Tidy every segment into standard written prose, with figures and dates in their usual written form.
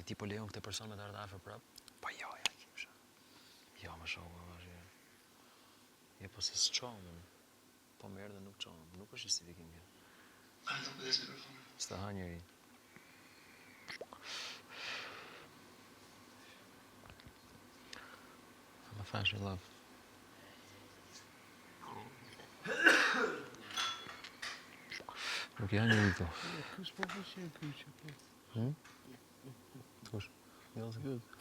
ti po lejon këtë person me të ardhë afër prap? Pa jo, ja kisha. Jo, më shoku, jo, po se s'qonë. Po merë dhe nuk qonë. Nuk është justifikim kjo. A në të kujdes mikrofonin? S'ta ha njeri. Më thash i love. Nuk janë njëri këto. Kush po pëlqen kyçe po? Kush? Jo, se Good.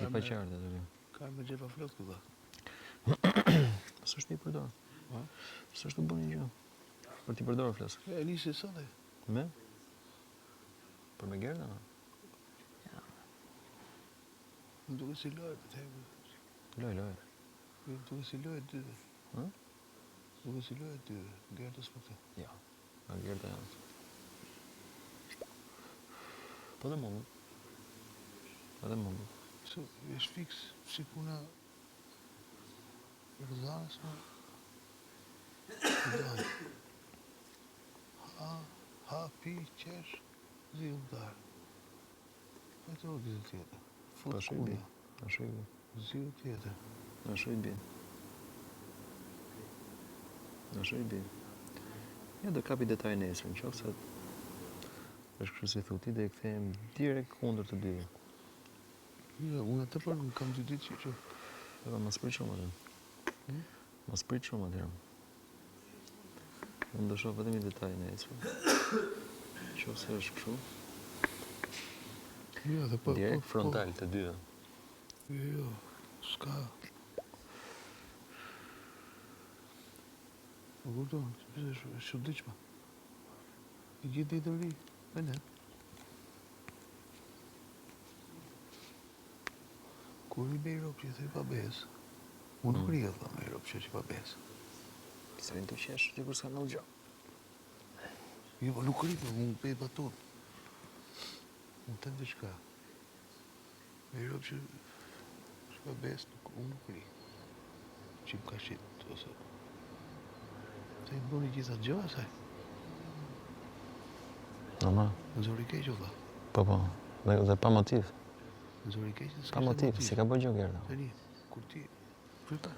i pa qartë atë kjo. Ka me gjepa flot këta. S'është i përdor. Ha? S'është të bëni gjë. Për t'i përdorë flas. E nisi sot e. Me? Për me gerda, no? Më duke si lojë, për thejmë. Loj. Më duke si lojë dyve. Ha? Duke si lojë dyve. Gertës për të. Ja, nga gerda janë. Po dhe mundu. Edhe mundu. So, është fix si puna Rëzanës më dojë. Ha, pi, qesh, zilë darë. E të o zilë tjetër. Fut kuna. Ashtu i bi. Zilë tjetër. Ashtu i bi. Ja, do kapi detaj nesër, në qofë se është kështu si thuti dhe e kthejmë direkt kundër të dyve. Ja, unë atë për në kam 2 ditë që Edhe mos prit shumë atë. Mos prit shumë atë. Unë do shoh vetëm një detaj nesër. Qoftë se është kështu. ja, dhe po... Direkt frontal të dyve. Jo, s'ka... Më kupton, është çuditshme. I gjithë ditë ri, me ne. Kur i bëj ropë që i thej pa besë, unë nuk rria tha me ropë që i pa besë. Se rinë të qesh, që kur s'ka në gjë. Jo, po nuk rria, unë bëj baton. Unë të ndë shka. Me ropë që pa besë, unë nuk rria. Që më ka shqitë, ose... Se i mboni gjitha gjë, asaj. Normal. Në zori keq, o tha. Po. Dhe pa motiv. Në zori keq, Pa motiv, se ka bërë gjë gerda. Tani, kur ti... Pripa,